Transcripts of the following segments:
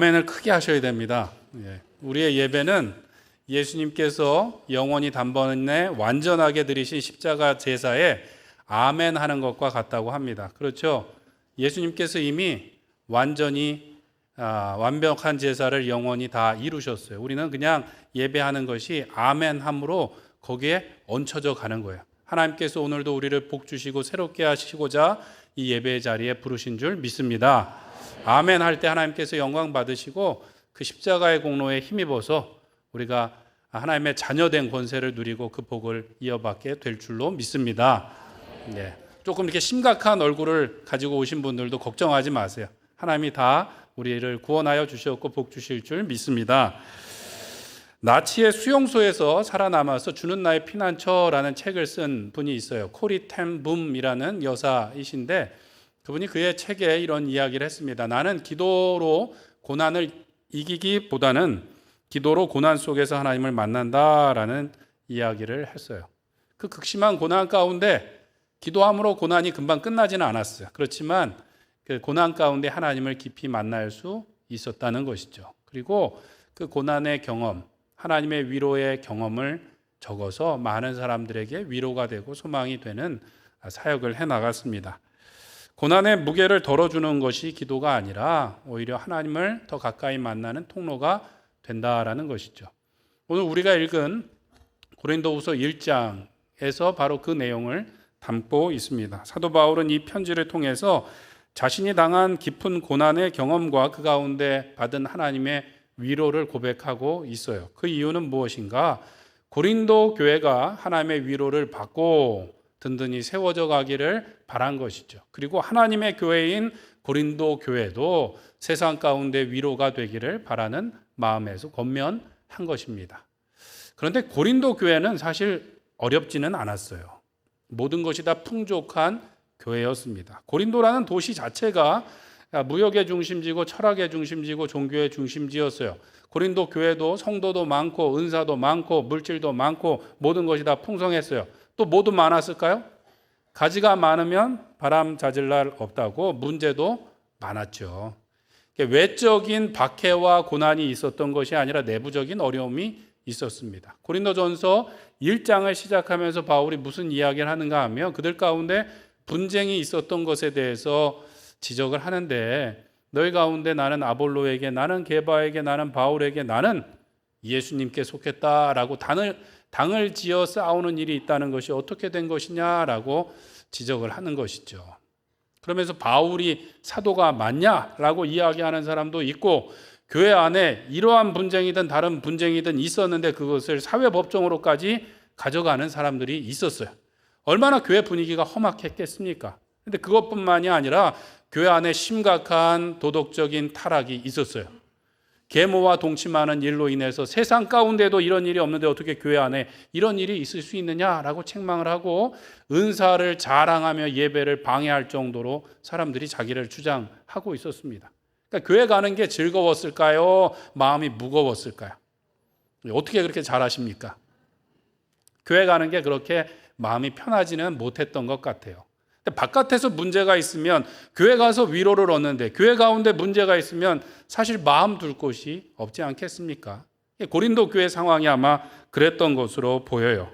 아멘을 크게 하셔야 됩니다. 우리의 예배는 예수님께서 영원히 단번에 완전하게 드리신 십자가 제사에 아멘 하는 것과 같다고 합니다. 그렇죠? 예수님께서 이미 완전히 완벽한 제사를 영원히 다 이루셨어요. 우리는 그냥 예배하는 것이 아멘 함으로 거기에 얹혀져 가는 거예요. 하나님께서 오늘도 우리를 복 주시고 새롭게 하시고자 이 예배의 자리에 부르신 줄 믿습니다. 아멘 할 때 하나님께서 영광 받으시고 그 십자가의 공로에 힘입어서 우리가 하나님의 자녀된 권세를 누리고 그 복을 이어받게 될 줄로 믿습니다. 조금 이렇게 심각한 얼굴을 가지고 오신 분들도 걱정하지 마세요. 하나님이 다 우리를 구원하여 주셨고 복 주실 줄 믿습니다. 나치의 수용소에서 살아남아서 주는 나의 피난처라는 책을 쓴 분이 있어요. 코리 텐 붐이라는 여사이신데 그분이 그의 책에 이런 이야기를 했습니다. 나는 기도로 고난을 이기기보다는 기도로 고난 속에서 하나님을 만난다라는 이야기를 했어요. 그 극심한 고난 가운데 기도함으로 고난이 금방 끝나지는 않았어요. 그렇지만 그 고난 가운데 하나님을 깊이 만날 수 있었다는 것이죠. 그리고 그 고난의 경험, 하나님의 위로의 경험을 적어서 많은 사람들에게 위로가 되고 소망이 되는 사역을 해나갔습니다. 고난의 무게를 덜어주는 것이 기도가 아니라 오히려 하나님을 더 가까이 만나는 통로가 된다라는 것이죠. 오늘 우리가 읽은 고린도후서 1장에서 바로 그 내용을 담고 있습니다. 사도 바울은 이 편지를 통해서 자신이 당한 깊은 고난의 경험과 그 가운데 받은 하나님의 위로를 고백하고 있어요. 그 이유는 무엇인가? 고린도 교회가 하나님의 위로를 받고 든든히 세워져 가기를 바란 것이죠. 그리고 하나님의 교회인 고린도 교회도 세상 가운데 위로가 되기를 바라는 마음에서 권면한 것입니다. 그런데 고린도 교회는 사실 어렵지는 않았어요. 모든 것이 다 풍족한 교회였습니다. 고린도라는 도시 자체가 무역의 중심지고 철학의 중심지고 종교의 중심지였어요. 고린도 교회도 성도도 많고 은사도 많고 물질도 많고 모든 것이 다 풍성했어요. 또 뭐도 많았을까요? 가지가 많으면 바람 잦을 날 없다고 문제도 많았죠. 외적인 박해와 고난이 있었던 것이 아니라 내부적인 어려움이 있었습니다. 고린도전서 1장을 시작하면서 바울이 무슨 이야기를 하는가 하면 그들 가운데 분쟁이 있었던 것에 대해서 지적을 하는데 너희 가운데 나는 아볼로에게 나는 게바에게 나는 바울에게 나는 예수님께 속했다라고 당을 지어 싸우는 일이 있다는 것이 어떻게 된 것이냐라고 지적을 하는 것이죠. 그러면서 바울이 사도가 맞냐라고 이야기하는 사람도 있고 교회 안에 이러한 분쟁이든 다른 분쟁이든 있었는데 그것을 사회법정으로까지 가져가는 사람들이 있었어요. 얼마나 교회 분위기가 험악했겠습니까? 그런데 그것뿐만이 아니라 교회 안에 심각한 도덕적인 타락이 있었어요. 계모와 동침하는 일로 인해서 세상 가운데도 이런 일이 없는데 어떻게 교회 안에 이런 일이 있을 수 있느냐라고 책망을 하고 은사를 자랑하며 예배를 방해할 정도로 사람들이 자기를 주장하고 있었습니다. 그러니까 교회 가는 게 즐거웠을까요? 마음이 무거웠을까요? 어떻게 그렇게 잘하십니까? 교회 가는 게 그렇게 마음이 편하지는 못했던 것 같아요. 바깥에서 문제가 있으면 교회 가서 위로를 얻는데 교회 가운데 문제가 있으면 사실 마음 둘 곳이 없지 않겠습니까? 고린도 교회 상황이 아마 그랬던 것으로 보여요.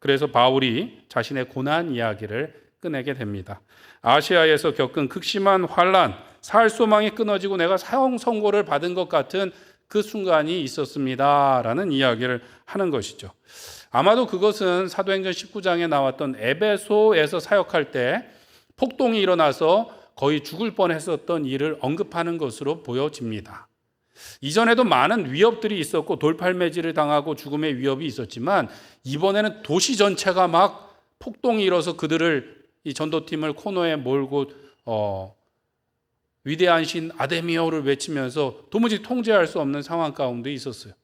그래서 바울이 자신의 고난 이야기를 꺼내게 됩니다. 아시아에서 겪은 극심한 환난, 살 소망이 끊어지고 내가 사형 선고를 받은 것 같은 그 순간이 있었습니다라는 이야기를 하는 것이죠. 아마도 그것은 사도행전 19장에 나왔던 에베소에서 사역할 때 폭동이 일어나서 거의 죽을 뻔했었던 일을 언급하는 것으로 보여집니다. 이전에도 많은 위협들이 있었고 돌팔매질을 당하고 죽음의 위협이 있었지만 이번에는 도시 전체가 막 폭동이 일어서 그들을 이 전도팀을 코너에 몰고 위대한 신 아데미오를 외치면서 도무지 통제할 수 없는 상황 가운데 있었어요.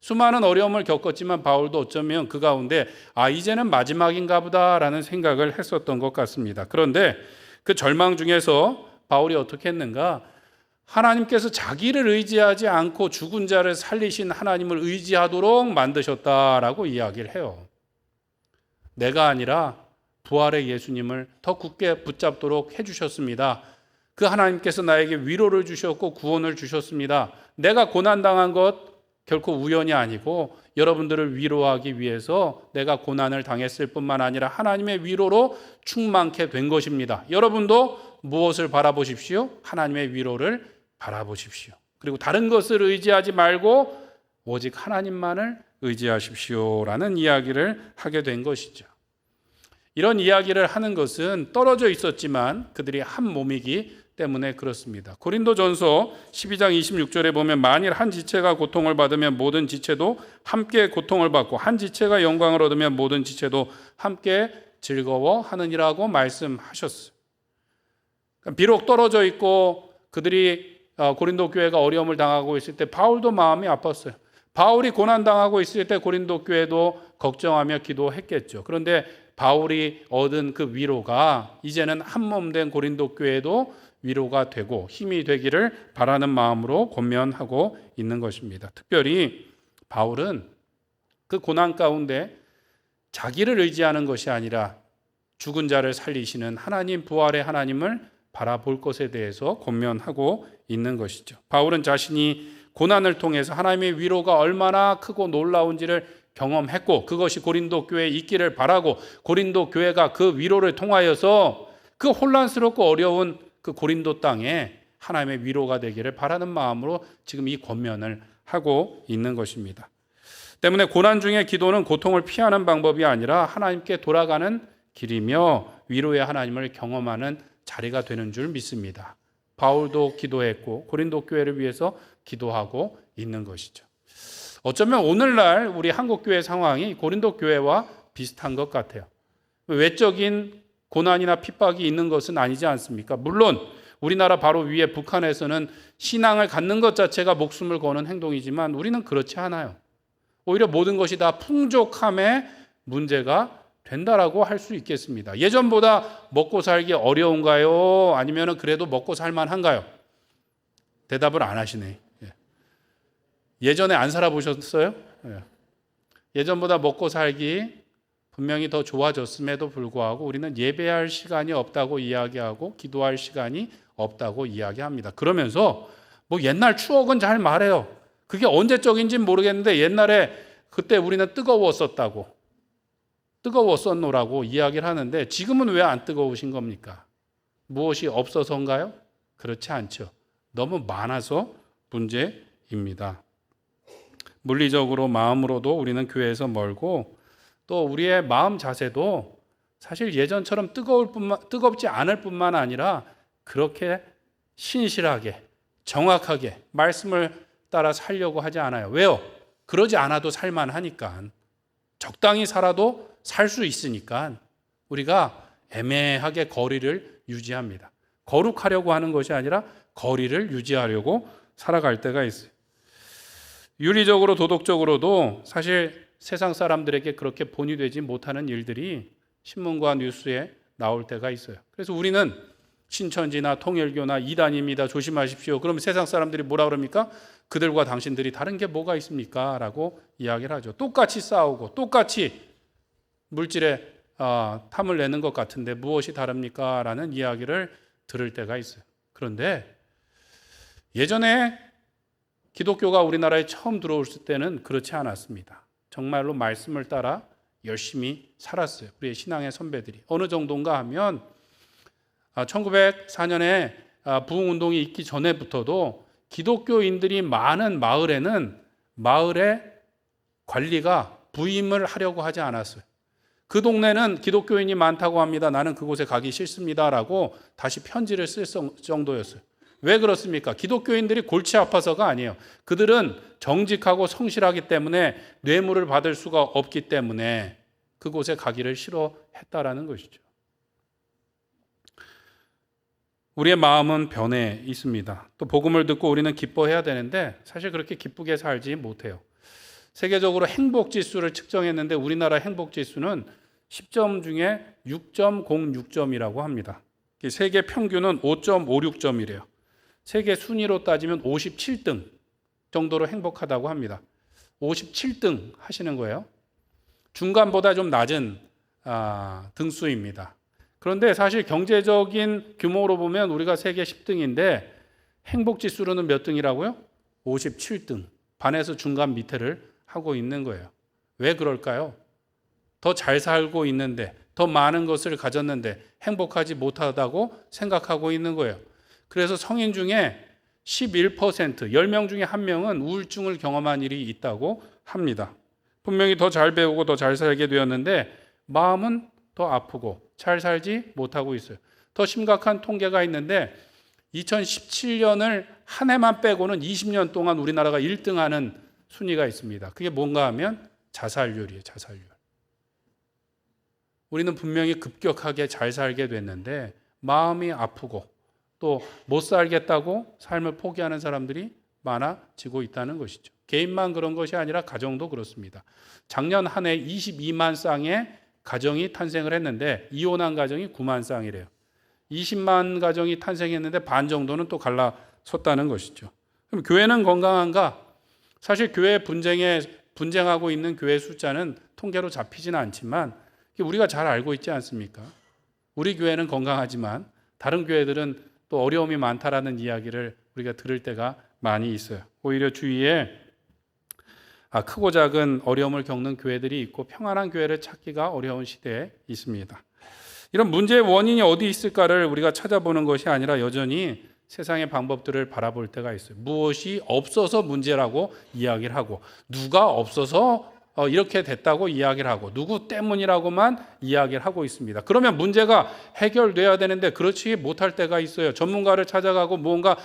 수많은 어려움을 겪었지만 바울도 어쩌면 그 가운데 이제는 마지막인가 보다라는 생각을 했었던 것 같습니다. 그런데 그 절망 중에서 바울이 어떻게 했는가? 하나님께서 자기를 의지하지 않고 죽은 자를 살리신 하나님을 의지하도록 만드셨다라고 이야기를 해요. 내가 아니라 부활의 예수님을 더 굳게 붙잡도록 해주셨습니다. 그 하나님께서 나에게 위로를 주셨고 구원을 주셨습니다. 내가 고난당한 것 결코 우연이 아니고 여러분들을 위로하기 위해서 내가 고난을 당했을 뿐만 아니라 하나님의 위로로 충만케 된 것입니다. 여러분도 무엇을 바라보십시오? 하나님의 위로를 바라보십시오. 그리고 다른 것을 의지하지 말고 오직 하나님만을 의지하십시오라는 이야기를 하게 된 것이죠. 이런 이야기를 하는 것은 떨어져 있었지만 그들이 한 몸이기 때문에 그렇습니다. 고린도전서 12장 26절에 보면 만일 한 지체가 고통을 받으면 모든 지체도 함께 고통을 받고 한 지체가 영광을 얻으면 모든 지체도 함께 즐거워하느니라고 말씀하셨어요. 비록 떨어져 있고 그들이 고린도 교회가 어려움을 당하고 있을 때 바울도 마음이 아팠어요. 바울이 고난당하고 있을 때 고린도 교회도 걱정하며 기도했겠죠. 그런데 바울이 얻은 그 위로가 이제는 한 몸 된 고린도 교회도 위로가 되고 힘이 되기를 바라는 마음으로 권면하고 있는 것입니다. 특별히 바울은 그 고난 가운데 자기를 의지하는 것이 아니라 죽은 자를 살리시는 하나님, 부활의 하나님을 바라볼 것에 대해서 권면하고 있는 것이죠. 바울은 자신이 고난을 통해서 하나님의 위로가 얼마나 크고 놀라운지를 경험했고 그것이 고린도 교회에 있기를 바라고 고린도 교회가 그 위로를 통하여서 그 혼란스럽고 어려운 그 고린도 땅에 하나님의 위로가 되기를 바라는 마음으로 지금 이 권면을 하고 있는 것입니다. 때문에 고난 중에 기도는 고통을 피하는 방법이 아니라 하나님께 돌아가는 길이며 위로의 하나님을 경험하는 자리가 되는 줄 믿습니다. 바울도 기도했고 고린도 교회를 위해서 기도하고 있는 것이죠. 어쩌면 오늘날 우리 한국교회 상황이 고린도 교회와 비슷한 것 같아요. 외적인 고난이나 핍박이 있는 것은 아니지 않습니까? 물론 우리나라 바로 위에 북한에서는 신앙을 갖는 것 자체가 목숨을 거는 행동이지만 우리는 그렇지 않아요. 오히려 모든 것이 다 풍족함의 문제가 된다라고 할 수 있겠습니다. 예전보다 먹고 살기 어려운가요? 아니면 그래도 먹고 살만한가요? 대답을 안 하시네. 예전에 안 살아보셨어요? 예전보다 먹고 살기 분명히 더 좋아졌음에도 불구하고 우리는 예배할 시간이 없다고 이야기하고 기도할 시간이 없다고 이야기합니다. 그러면서 뭐 옛날 추억은 잘 말해요. 그게 언제적인지는 모르겠는데 옛날에 그때 우리는 뜨거웠었노라고 이야기를 하는데 지금은 왜 안 뜨거우신 겁니까? 무엇이 없어서인가요? 그렇지 않죠. 너무 많아서 문제입니다. 물리적으로 마음으로도 우리는 교회에서 멀고 또 우리의 마음 자세도 사실 예전처럼 뜨겁지 않을 뿐만 아니라 그렇게 신실하게 정확하게 말씀을 따라 살려고 하지 않아요. 왜요? 그러지 않아도 살만하니까. 적당히 살아도 살 수 있으니까 우리가 애매하게 거리를 유지합니다. 거룩하려고 하는 것이 아니라 거리를 유지하려고 살아갈 때가 있어요. 윤리적으로 도덕적으로도 사실 세상 사람들에게 그렇게 본이 되지 못하는 일들이 신문과 뉴스에 나올 때가 있어요. 그래서 우리는 신천지나 통일교나 이단입니다. 조심하십시오. 그러면 세상 사람들이 뭐라 그럽니까? 그들과 당신들이 다른 게 뭐가 있습니까? 라고 이야기를 하죠. 똑같이 싸우고 똑같이 물질에 탐을 내는 것 같은데 무엇이 다릅니까? 라는 이야기를 들을 때가 있어요. 그런데 예전에 기독교가 우리나라에 처음 들어왔을 때는 그렇지 않았습니다. 정말로 말씀을 따라 열심히 살았어요. 우리의 신앙의 선배들이. 어느 정도인가 하면 1904년에 부흥운동이 있기 전에부터도 기독교인들이 많은 마을에는 마을의 관리가 부임을 하려고 하지 않았어요. 그 동네는 기독교인이 많다고 합니다. 나는 그곳에 가기 싫습니다라고 다시 편지를 쓸 정도였어요. 왜 그렇습니까? 기독교인들이 골치 아파서가 아니에요. 그들은 정직하고 성실하기 때문에 뇌물을 받을 수가 없기 때문에 그곳에 가기를 싫어했다라는 것이죠. 우리의 마음은 변해 있습니다. 또 복음을 듣고 우리는 기뻐해야 되는데 사실 그렇게 기쁘게 살지 못해요. 세계적으로 행복지수를 측정했는데 우리나라 행복지수는 10점 중에 6.06점이라고 합니다. 세계 평균은 5.56점이래요. 세계 순위로 따지면 57등 정도로 행복하다고 합니다. 57등 하시는 거예요. 중간보다 좀 낮은 등수입니다. 그런데 사실 경제적인 규모로 보면 우리가 세계 10등인데 행복 지수로는 몇 등이라고요? 57등. 반에서 중간 밑에를 하고 있는 거예요. 왜 그럴까요? 더 잘 살고 있는데, 더 많은 것을 가졌는데 행복하지 못하다고 생각하고 있는 거예요. 그래서 성인 중에 11%, 10명 중에 1명은 우울증을 경험한 일이 있다고 합니다. 분명히 더 잘 배우고 더 잘 살게 되었는데 마음은 더 아프고 잘 살지 못하고 있어요. 더 심각한 통계가 있는데 2017년을 한 해만 빼고는 20년 동안 우리나라가 1등하는 순위가 있습니다. 그게 뭔가 하면 자살률이에요. 자살률. 우리는 분명히 급격하게 잘 살게 됐는데 마음이 아프고 또 못 살겠다고 삶을 포기하는 사람들이 많아지고 있다는 것이죠. 개인만 그런 것이 아니라 가정도 그렇습니다. 작년 한 해 22만 쌍의 가정이 탄생을 했는데 이혼한 가정이 9만 쌍이래요. 20만 가정이 탄생했는데 반 정도는 또 갈라섰다는 것이죠. 그럼 교회는 건강한가? 사실 교회 분쟁하고 있는 교회 숫자는 통계로 잡히지는 않지만 우리가 잘 알고 있지 않습니까? 우리 교회는 건강하지만 다른 교회들은 또 어려움이 많다라는 이야기를 우리가 들을 때가 많이 있어요. 오히려 주위에 크고 작은 어려움을 겪는 교회들이 있고 평안한 교회를 찾기가 어려운 시대에 있습니다. 이런 문제의 원인이 어디 있을까를 우리가 찾아보는 것이 아니라 여전히 세상의 방법들을 바라볼 때가 있어요. 무엇이 없어서 문제라고 이야기를 하고 누가 없어서 이렇게 됐다고 이야기를 하고 누구 때문이라고만 이야기를 하고 있습니다. 그러면 문제가 해결돼야 되는데 그렇지 못할 때가 있어요. 전문가를 찾아가고 뭔가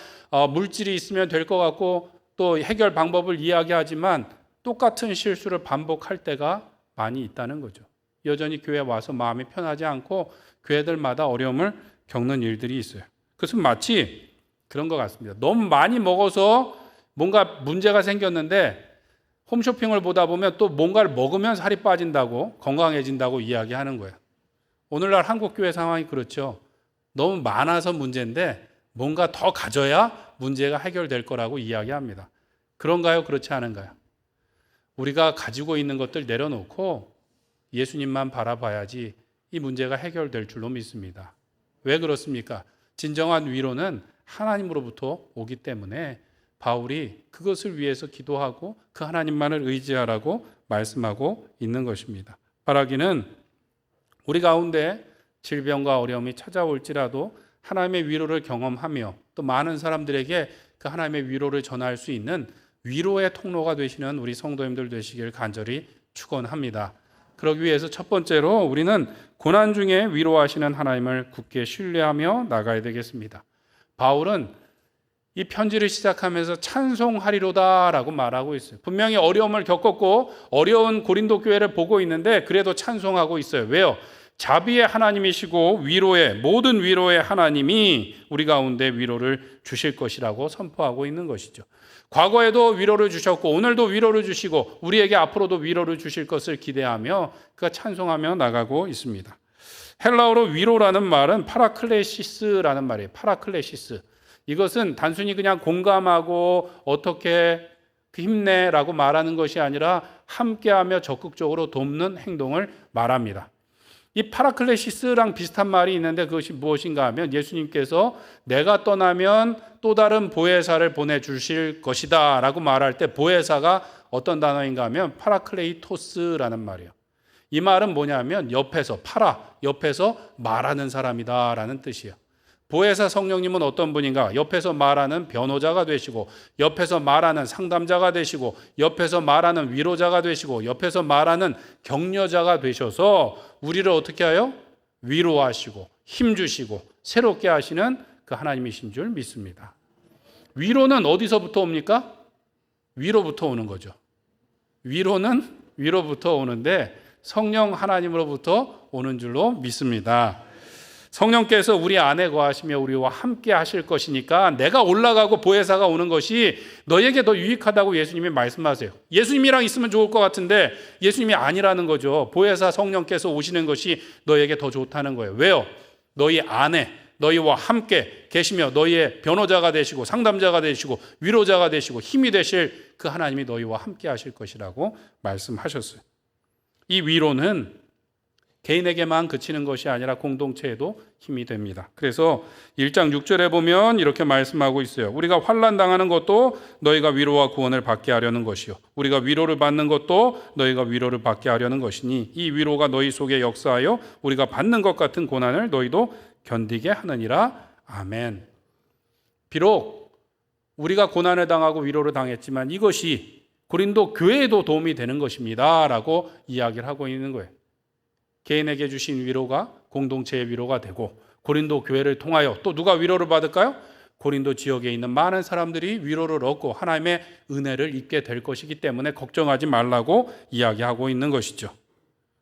물질이 있으면 될 것 같고 또 해결 방법을 이야기하지만 똑같은 실수를 반복할 때가 많이 있다는 거죠. 여전히 교회에 와서 마음이 편하지 않고 교회들마다 어려움을 겪는 일들이 있어요. 그것은 마치 그런 것 같습니다. 너무 많이 먹어서 뭔가 문제가 생겼는데 홈쇼핑을 보다 보면 또 뭔가를 먹으면 살이 빠진다고 건강해진다고 이야기하는 거예요. 오늘날 한국 교회 상황이 그렇죠. 너무 많아서 문제인데 뭔가 더 가져야 문제가 해결될 거라고 이야기합니다. 그런가요? 그렇지 않은가요? 우리가 가지고 있는 것들 내려놓고 예수님만 바라봐야지 이 문제가 해결될 줄로 믿습니다. 왜 그렇습니까? 진정한 위로는 하나님으로부터 오기 때문에 바울이 그것을 위해서 기도하고 그 하나님만을 의지하라고 말씀하고 있는 것입니다. 바라기는 우리 가운데 질병과 어려움이 찾아올지라도 하나님의 위로를 경험하며 또 많은 사람들에게 그 하나님의 위로를 전할 수 있는 위로의 통로가 되시는 우리 성도님들 되시길 간절히 축원합니다. 그러기 위해서 첫 번째로 우리는 고난 중에 위로하시는 하나님을 굳게 신뢰하며 나가야 되겠습니다. 바울은 이 편지를 시작하면서 찬송하리로다라고 말하고 있어요. 분명히 어려움을 겪었고 어려운 고린도 교회를 보고 있는데 그래도 찬송하고 있어요. 왜요? 자비의 하나님이시고 모든 위로의 하나님이 우리 가운데 위로를 주실 것이라고 선포하고 있는 것이죠. 과거에도 위로를 주셨고 오늘도 위로를 주시고 우리에게 앞으로도 위로를 주실 것을 기대하며 그가 찬송하며 나가고 있습니다. 헬라어로 위로라는 말은 파라클레시스라는 말이에요. 파라클레시스. 이것은 단순히 그냥 공감하고 어떻게 힘내라고 말하는 것이 아니라 함께하며 적극적으로 돕는 행동을 말합니다. 이 파라클레시스랑 비슷한 말이 있는데 그것이 무엇인가 하면 예수님께서 내가 떠나면 또 다른 보혜사를 보내주실 것이다 라고 말할 때 보혜사가 어떤 단어인가 하면 파라클레이토스라는 말이에요. 이 말은 뭐냐면 옆에서 말하는 사람이다 라는 뜻이에요. 보혜사 성령님은 어떤 분인가? 옆에서 말하는 변호자가 되시고 옆에서 말하는 상담자가 되시고 옆에서 말하는 위로자가 되시고 옆에서 말하는 격려자가 되셔서 우리를 어떻게 하여? 위로하시고 힘주시고 새롭게 하시는 그 하나님이신 줄 믿습니다. 위로는 어디서부터 옵니까? 위로부터 오는 거죠. 위로는 위로부터 오는데 성령 하나님으로부터 오는 줄로 믿습니다. 성령께서 우리 안에 거하시며 우리와 함께 하실 것이니까 내가 올라가고 보혜사가 오는 것이 너에게 더 유익하다고 예수님이 말씀하세요. 예수님이랑 있으면 좋을 것 같은데 예수님이 아니라는 거죠. 보혜사 성령께서 오시는 것이 너에게 더 좋다는 거예요. 왜요? 너희 안에 너희와 함께 계시며 너희의 변호자가 되시고 상담자가 되시고 위로자가 되시고 힘이 되실 그 하나님이 너희와 함께 하실 것이라고 말씀하셨어요. 이 위로는 개인에게만 그치는 것이 아니라 공동체에도 힘이 됩니다. 그래서 1장 6절에 보면 이렇게 말씀하고 있어요. 우리가 환난 당하는 것도 너희가 위로와 구원을 받게 하려는 것이요, 우리가 위로를 받는 것도 너희가 위로를 받게 하려는 것이니 이 위로가 너희 속에 역사하여 우리가 받는 것 같은 고난을 너희도 견디게 하느니라. 아멘. 비록 우리가 고난을 당하고 위로를 당했지만 이것이 고린도 교회에도 도움이 되는 것입니다 라고 이야기를 하고 있는 거예요. 개인에게 주신 위로가 공동체의 위로가 되고, 고린도 교회를 통하여 또 누가 위로를 받을까요? 고린도 지역에 있는 많은 사람들이 위로를 얻고 하나님의 은혜를 입게 될 것이기 때문에 걱정하지 말라고 이야기하고 있는 것이죠.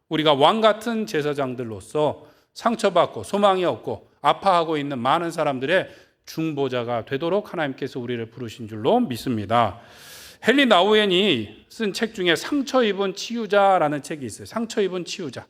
우리가 왕 같은 제사장들로서 상처받고 소망이 없고 아파하고 있는 많은 사람들의 중보자가 되도록 하나님께서 우리를 부르신 줄로 믿습니다. 헨리 나우엔이 쓴 책 중에 상처 입은 치유자라는 책이 있어요. 상처 입은 치유자.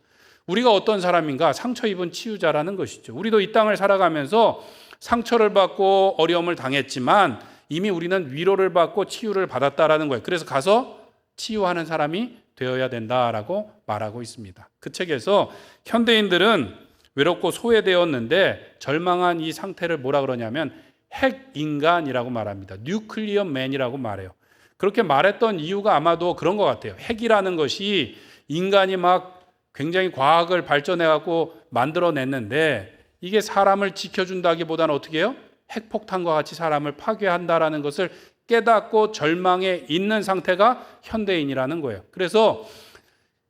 우리가 어떤 사람인가? 상처 입은 치유자라는 것이죠. 우리도 이 땅을 살아가면서 상처를 받고 어려움을 당했지만 이미 우리는 위로를 받고 치유를 받았다라는 거예요. 그래서 가서 치유하는 사람이 되어야 된다라고 말하고 있습니다. 그 책에서 현대인들은 외롭고 소외되었는데 절망한 이 상태를 뭐라 그러냐면 핵인간이라고 말합니다. 뉴클리어 맨이라고 말해요. 그렇게 말했던 이유가 아마도 그런 것 같아요. 핵이라는 것이 인간이 막 굉장히 과학을 발전해갖고 만들어냈는데 이게 사람을 지켜준다기보다는 어떻게 해요? 핵폭탄과 같이 사람을 파괴한다라는 것을 깨닫고 절망에 있는 상태가 현대인이라는 거예요. 그래서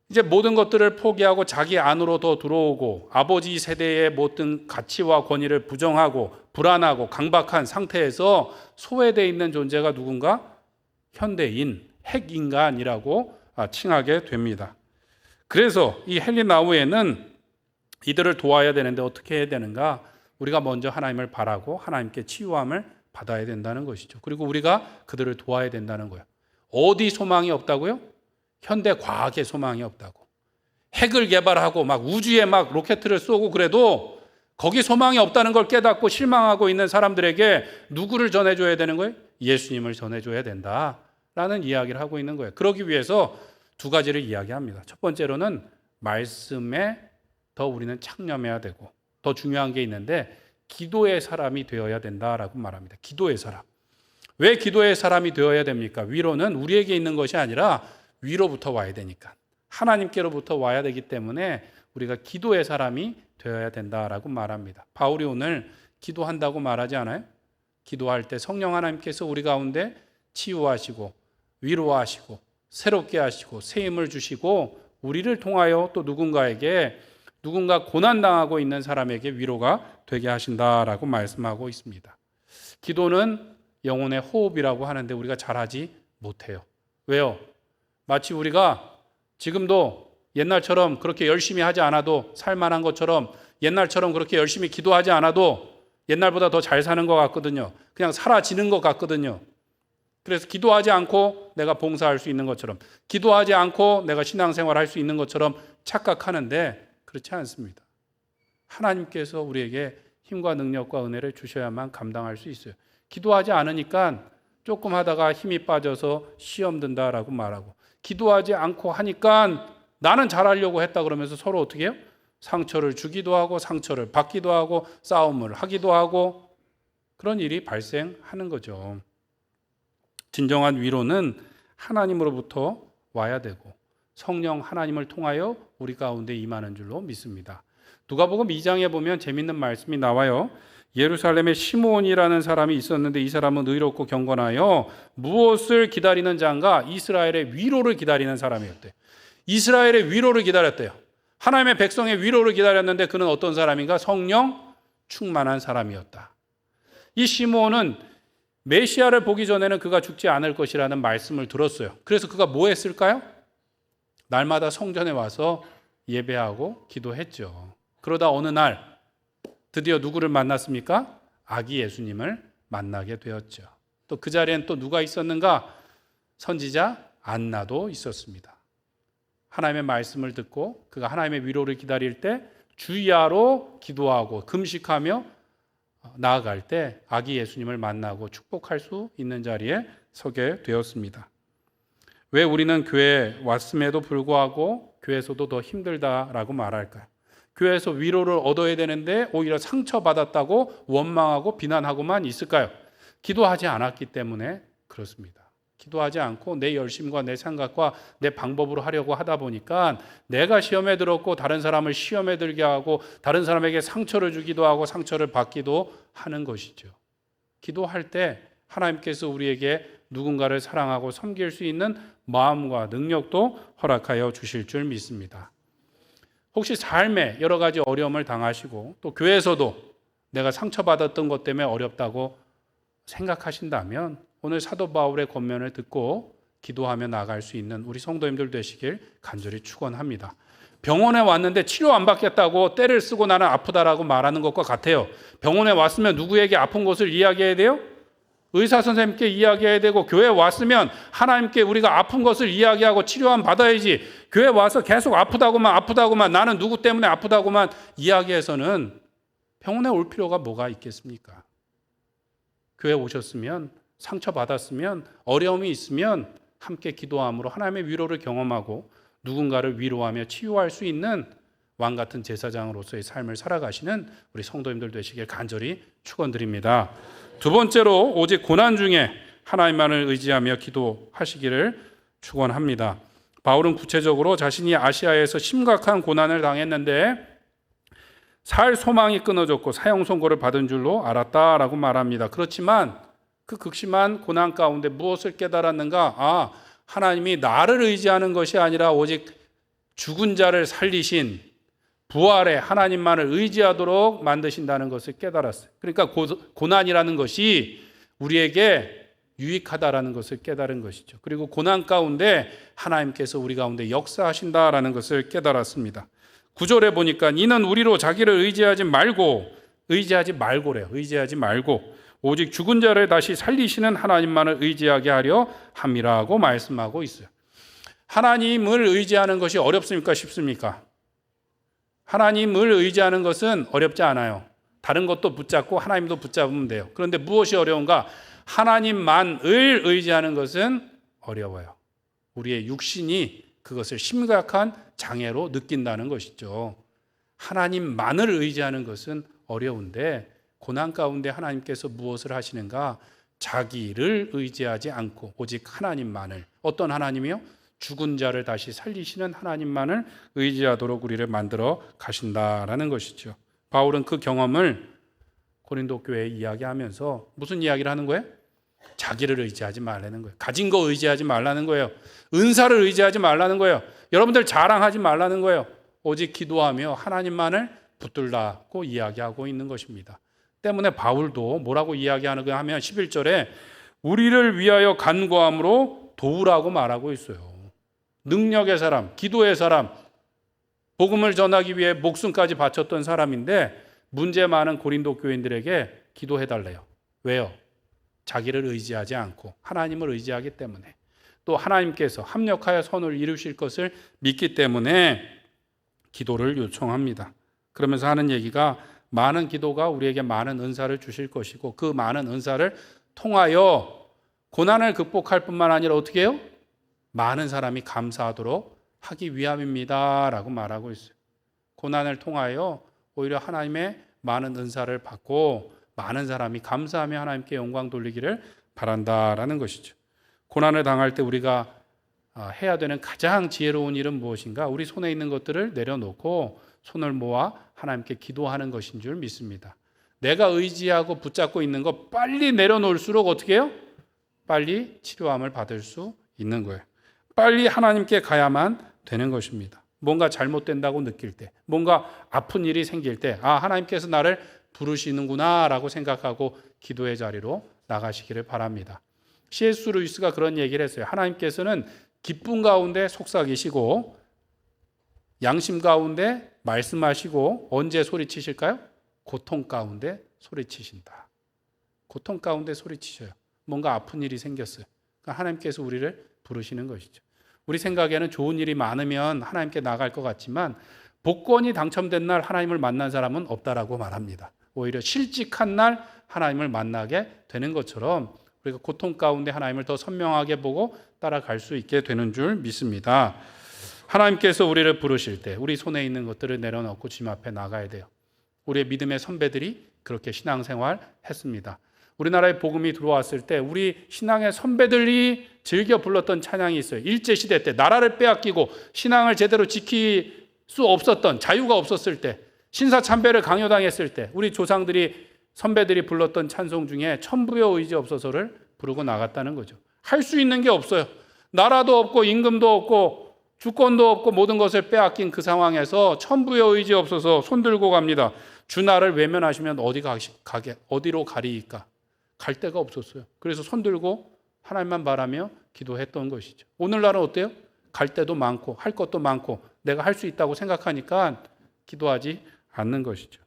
이제 모든 것들을 포기하고 자기 안으로 더 들어오고 아버지 세대의 모든 가치와 권위를 부정하고 불안하고 강박한 상태에서 소외되어 있는 존재가 누군가? 현대인, 핵인간이라고 칭하게 됩니다. 그래서 이 헨리 나우엔은 이들을 도와야 되는데 어떻게 해야 되는가? 우리가 먼저 하나님을 바라고 하나님께 치유함을 받아야 된다는 것이죠. 그리고 우리가 그들을 도와야 된다는 거예요. 어디 소망이 없다고요? 현대 과학에 소망이 없다고. 핵을 개발하고 막 우주에 막 로켓을 쏘고 그래도 거기 소망이 없다는 걸 깨닫고 실망하고 있는 사람들에게 누구를 전해줘야 되는 거예요? 예수님을 전해줘야 된다라는 이야기를 하고 있는 거예요. 그러기 위해서 두 가지를 이야기합니다. 첫 번째로는 말씀에 더 우리는 창념해야 되고, 더 중요한 게 있는데 기도의 사람이 되어야 된다라고 말합니다. 기도의 사람. 왜 기도의 사람이 되어야 됩니까? 위로는 우리에게 있는 것이 아니라 위로부터 와야 되니까, 하나님께로부터 와야 되기 때문에 우리가 기도의 사람이 되어야 된다라고 말합니다. 바울이 오늘 기도한다고 말하지 않아요? 기도할 때 성령 하나님께서 우리 가운데 치유하시고 위로하시고 새롭게 하시고 새 힘을 주시고 우리를 통하여 또 누군가 고난당하고 있는 사람에게 위로가 되게 하신다라고 말씀하고 있습니다. 기도는 영혼의 호흡이라고 하는데 우리가 잘하지 못해요. 왜요? 마치 우리가 지금도 옛날처럼 그렇게 열심히 하지 않아도 살만한 것처럼, 옛날처럼 그렇게 열심히 기도하지 않아도 옛날보다 더 잘 사는 것 같거든요. 그냥 사라지는 것 같거든요. 그래서 기도하지 않고 내가 봉사할 수 있는 것처럼, 기도하지 않고 내가 신앙생활 할 수 있는 것처럼 착각하는데 그렇지 않습니다. 하나님께서 우리에게 힘과 능력과 은혜를 주셔야만 감당할 수 있어요. 기도하지 않으니까 조금 하다가 힘이 빠져서 시험 든다라고 말하고, 기도하지 않고 하니까 나는 잘하려고 했다 그러면서 서로 어떻게 해요? 상처를 주기도 하고 상처를 받기도 하고 싸움을 하기도 하고 그런 일이 발생하는 거죠. 진정한 위로는 하나님으로부터 와야 되고 성령 하나님을 통하여 우리 가운데 임하는 줄로 믿습니다. 누가복음 2장에 보면 재밌는 말씀이 나와요. 예루살렘에 시므온이라는 사람이 있었는데 이 사람은 의롭고 경건하여 무엇을 기다리는 자인가? 이스라엘의 위로를 기다리는 사람이었대요. 이스라엘의 위로를 기다렸대요. 하나님의 백성의 위로를 기다렸는데 그는 어떤 사람인가? 성령 충만한 사람이었다. 이 시므온은 메시아를 보기 전에는 그가 죽지 않을 것이라는 말씀을 들었어요. 그래서 그가 뭐 했을까요? 날마다 성전에 와서 예배하고 기도했죠. 그러다 어느 날 드디어 누구를 만났습니까? 아기 예수님을 만나게 되었죠. 또 그 자리엔 또 누가 있었는가? 선지자 안나도 있었습니다. 하나님의 말씀을 듣고 그가 하나님의 위로를 기다릴 때 주야로 기도하고 금식하며 나아갈 때 아기 예수님을 만나고 축복할 수 있는 자리에 서게 되었습니다. 왜 우리는 교회에 왔음에도 불구하고 교회에서도 더 힘들다라고 말할까요? 교회에서 위로를 얻어야 되는데 오히려 상처받았다고 원망하고 비난하고만 있을까요? 기도하지 않았기 때문에 그렇습니다. 기도하지 않고 내 열심과 내 생각과 내 방법으로 하려고 하다 보니까 내가 시험에 들었고 다른 사람을 시험에 들게 하고 다른 사람에게 상처를 주기도 하고 상처를 받기도 하는 것이죠. 기도할 때 하나님께서 우리에게 누군가를 사랑하고 섬길 수 있는 마음과 능력도 허락하여 주실 줄 믿습니다. 혹시 삶에 여러 가지 어려움을 당하시고 또 교회에서도 내가 상처받았던 것 때문에 어렵다고 생각하신다면 오늘 사도 바울의 권면을 듣고 기도하며 나아갈 수 있는 우리 성도님들 되시길 간절히 축원합니다. 병원에 왔는데 치료 안 받겠다고 떼를 쓰고 나는 아프다라고 말하는 것과 같아요. 병원에 왔으면 누구에게 아픈 것을 이야기해야 돼요? 의사 선생님께 이야기해야 되고, 교회에 왔으면 하나님께 우리가 아픈 것을 이야기하고 치료함 받아야지. 교회 와서 계속 아프다고만 나는 누구 때문에 아프다고만 이야기해서는 병원에 올 필요가 뭐가 있겠습니까? 교회 오셨으면, 상처받았으면, 어려움이 있으면 함께 기도함으로 하나님의 위로를 경험하고 누군가를 위로하며 치유할 수 있는 왕 같은 제사장으로서의 삶을 살아가시는 우리 성도님들 되시길 간절히 축원드립니다. 두 번째로, 오직 고난 중에 하나님만을 의지하며 기도하시기를 축원합니다. 바울은 구체적으로 자신이 아시아에서 심각한 고난을 당했는데 살 소망이 끊어졌고 사형 선고를 받은 줄로 알았다라고 말합니다. 그렇지만 그 극심한 고난 가운데 무엇을 깨달았는가? 하나님이 나를 의지하는 것이 아니라 오직 죽은 자를 살리신 부활의 하나님만을 의지하도록 만드신다는 것을 깨달았어요. 그러니까 고난이라는 것이 우리에게 유익하다라는 것을 깨달은 것이죠. 그리고 고난 가운데 하나님께서 우리 가운데 역사하신다라는 것을 깨달았습니다. 9절에 보니까 이는 우리로 자기를 의지하지 말고래요. 의지하지 말고 오직 죽은 자를 다시 살리시는 하나님만을 의지하게 하려 함이라고 말씀하고 있어요. 하나님을 의지하는 것이 어렵습니까? 쉽습니까? 하나님을 의지하는 것은 어렵지 않아요. 다른 것도 붙잡고 하나님도 붙잡으면 돼요. 그런데 무엇이 어려운가? 하나님만을 의지하는 것은 어려워요. 우리의 육신이 그것을 심각한 장애로 느낀다는 것이죠. 하나님만을 의지하는 것은 어려운데 고난 가운데 하나님께서 무엇을 하시는가? 자기를 의지하지 않고 오직 하나님만을, 어떤 하나님이요? 죽은 자를 다시 살리시는 하나님만을 의지하도록 우리를 만들어 가신다라는 것이죠. 바울은 그 경험을 고린도 교회에 이야기하면서 무슨 이야기를 하는 거예요? 자기를 의지하지 말라는 거예요. 가진 거 의지하지 말라는 거예요. 은사를 의지하지 말라는 거예요. 여러분들 자랑하지 말라는 거예요. 오직 기도하며 하나님만을 붙들라고 이야기하고 있는 것입니다. 때문에 바울도 뭐라고 이야기하는가 하면 11절에 우리를 위하여 간구함으로 도우라고 말하고 있어요. 능력의 사람, 기도의 사람, 복음을 전하기 위해 목숨까지 바쳤던 사람인데 문제 많은 고린도 교인들에게 기도해달래요. 왜요? 자기를 의지하지 않고 하나님을 의지하기 때문에, 또 하나님께서 합력하여 선을 이루실 것을 믿기 때문에 기도를 요청합니다. 그러면서 하는 얘기가 많은 기도가 우리에게 많은 은사를 주실 것이고 그 많은 은사를 통하여 고난을 극복할 뿐만 아니라 어떻게 해요? 많은 사람이 감사하도록 하기 위함입니다 라고 말하고 있어요. 고난을 통하여 오히려 하나님의 많은 은사를 받고 많은 사람이 감사하며 하나님께 영광 돌리기를 바란다라는 것이죠. 고난을 당할 때 우리가 해야 되는 가장 지혜로운 일은 무엇인가? 우리 손에 있는 것들을 내려놓고 손을 모아 하나님께 기도하는 것인 줄 믿습니다. 내가 의지하고 붙잡고 있는 거 빨리 내려놓을수록 어떻게 해요? 빨리 치료함을 받을 수 있는 거예요. 빨리 하나님께 가야만 되는 것입니다. 뭔가 잘못된다고 느낄 때, 뭔가 아픈 일이 생길 때, 하나님께서 나를 부르시는구나 라고 생각하고 기도의 자리로 나가시기를 바랍니다. C.S. 루이스가 그런 얘기를 했어요. 하나님께서는 기쁨 가운데 속삭이시고 양심 가운데 말씀하시고 언제 소리치실까요? 고통 가운데 소리치신다. 고통 가운데 소리치셔요. 뭔가 아픈 일이 생겼어요. 그러니까 하나님께서 우리를 부르시는 것이죠. 우리 생각에는 좋은 일이 많으면 하나님께 나갈 것 같지만 복권이 당첨된 날 하나님을 만난 사람은 없다라고 말합니다. 오히려 실직한 날 하나님을 만나게 되는 것처럼 우리가 고통 가운데 하나님을 더 선명하게 보고 따라갈 수 있게 되는 줄 믿습니다. 하나님께서 우리를 부르실 때 우리 손에 있는 것들을 내려놓고 주님 앞에 나가야 돼요. 우리의 믿음의 선배들이 그렇게 신앙생활 했습니다. 우리나라에 복음이 들어왔을 때 우리 신앙의 선배들이 즐겨 불렀던 찬양이 있어요. 일제시대 때 나라를 빼앗기고 신앙을 제대로 지킬 수 없었던, 자유가 없었을 때, 신사참배를 강요당했을 때 우리 조상들이, 선배들이 불렀던 찬송 중에 천부여 의지 없어서를 부르고 나갔다는 거죠. 할 수 있는 게 없어요. 나라도 없고 임금도 없고 주권도 없고 모든 것을 빼앗긴 그 상황에서 천부여 의지 없어서 손들고 갑니다. 주 나를 외면하시면 어디로 가리이까? 갈 데가 없었어요. 그래서 손들고 하나님만 바라며 기도했던 것이죠. 오늘날은 어때요? 갈 데도 많고 할 것도 많고 내가 할 수 있다고 생각하니까 기도하지 않는 것이죠.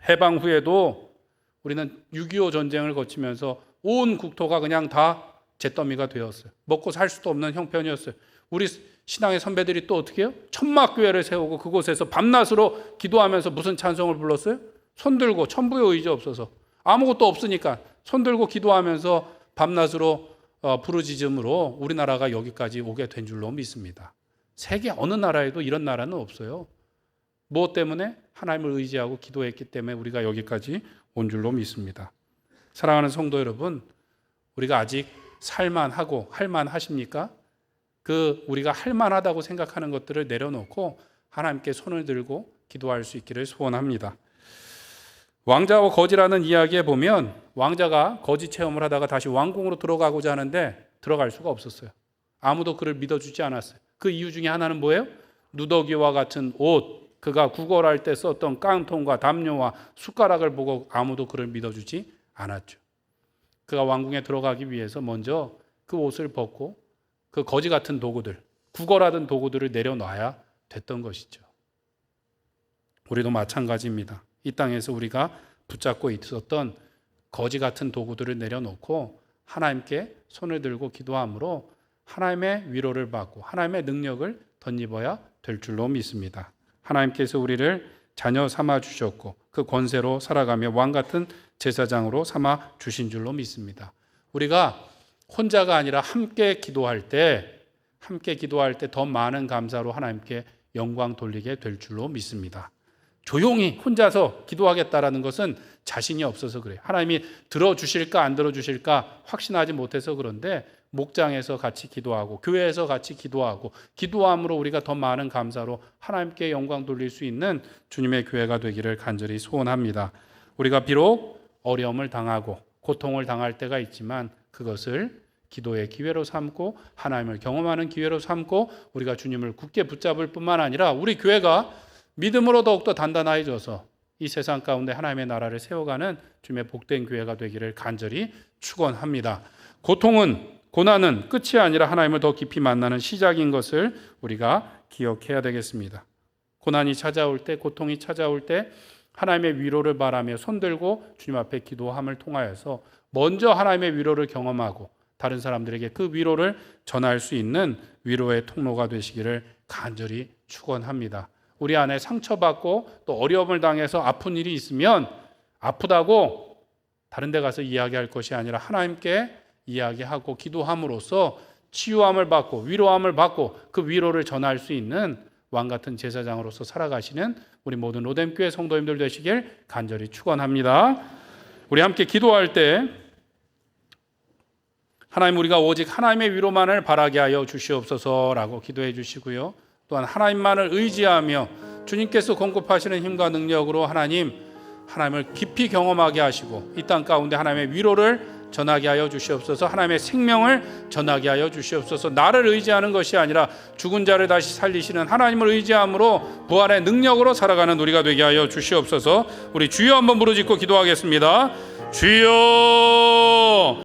해방 후에도 우리는 6.25 전쟁을 거치면서 온 국토가 그냥 다 잿더미가 되었어요. 먹고 살 수도 없는 형편이었어요. 우리 신앙의 선배들이 또 어떻게 해요? 천막교회를 세우고 그곳에서 밤낮으로 기도하면서 무슨 찬송을 불렀어요? 손들고, 천부의 의지 없어서 아무것도 없으니까 손들고 기도하면서 밤낮으로 부르짖음으로 우리나라가 여기까지 오게 된 줄로 믿습니다. 세계 어느 나라에도 이런 나라는 없어요. 무엇 때문에? 하나님을 의지하고 기도했기 때문에 우리가 여기까지 온 줄로 믿습니다. 사랑하는 성도 여러분, 우리가 아직 살만하고 할만하십니까? 우리가 할만하다고 생각하는 것들을 내려놓고 하나님께 손을 들고 기도할 수 있기를 소원합니다. 왕자와 거지라는 이야기에 보면 왕자가 거지 체험을 하다가 다시 왕궁으로 들어가고자 하는데 들어갈 수가 없었어요. 아무도 그를 믿어주지 않았어요. 그 이유 중에 하나는 뭐예요? 누더기와 같은 옷, 그가 구걸할 때 썼던 깡통과 담요와 숟가락을 보고 아무도 그를 믿어주지 않았죠. 그가 왕궁에 들어가기 위해서 먼저 그 옷을 벗고 그 거지 같은 도구들, 구걸하던 도구들을 내려놔야 됐던 것이죠. 우리도 마찬가지입니다. 이 땅에서 우리가 붙잡고 있었던 거지 같은 도구들을 내려놓고 하나님께 손을 들고 기도함으로 하나님의 위로를 받고 하나님의 능력을 덧입어야 될 줄로 믿습니다. 하나님께서 우리를 자녀 삼아 주셨고 그 권세로 살아가며 왕 같은 제사장으로 삼아 주신 줄로 믿습니다. 우리가 혼자가 아니라 함께 기도할 때 더 많은 감사로 하나님께 영광 돌리게 될 줄로 믿습니다. 조용히 혼자서 기도하겠다라는 것은 자신이 없어서 그래요. 하나님이 들어주실까 안 들어주실까 확신하지 못해서 그런데 목장에서 같이 기도하고 교회에서 같이 기도하고 기도함으로 우리가 더 많은 감사로 하나님께 영광 돌릴 수 있는 주님의 교회가 되기를 간절히 소원합니다. 우리가 비록 어려움을 당하고 고통을 당할 때가 있지만 그것을 기도의 기회로 삼고 하나님을 경험하는 기회로 삼고 우리가 주님을 굳게 붙잡을 뿐만 아니라 우리 교회가 믿음으로 더욱더 단단해져서 이 세상 가운데 하나님의 나라를 세워가는 주님의 복된 교회가 되기를 간절히 축원합니다. 고난은 끝이 아니라 하나님을 더 깊이 만나는 시작인 것을 우리가 기억해야 되겠습니다. 고난이 찾아올 때, 고통이 찾아올 때 하나님의 위로를 바라며 손들고 주님 앞에 기도함을 통하여서 먼저 하나님의 위로를 경험하고 다른 사람들에게 그 위로를 전할 수 있는 위로의 통로가 되시기를 간절히 축원합니다. 우리 안에 상처받고 또 어려움을 당해서 아픈 일이 있으면 아프다고 다른 데 가서 이야기할 것이 아니라 하나님께 이야기하고 기도함으로써 치유함을 받고 위로함을 받고 그 위로를 전할 수 있는 왕 같은 제사장으로서 살아가시는 우리 모든 로뎀교회 성도님들 되시길 간절히 축원합니다. 우리 함께 기도할 때 하나님, 우리가 오직 하나님의 위로만을 바라게 하여 주시옵소서라고 기도해 주시고요. 또한 하나님만을 의지하며 주님께서 공급하시는 힘과 능력으로 하나님을 깊이 경험하게 하시고 이 땅 가운데 하나님의 위로를 전하게 하여 주시옵소서. 하나님의 생명을 전하게 하여 주시옵소서. 나를 의지하는 것이 아니라 죽은 자를 다시 살리시는 하나님을 의지함으로 부활의 능력으로 살아가는 우리가 되게 하여 주시옵소서. 우리 주여 한번 부르짖고 기도하겠습니다. 주여.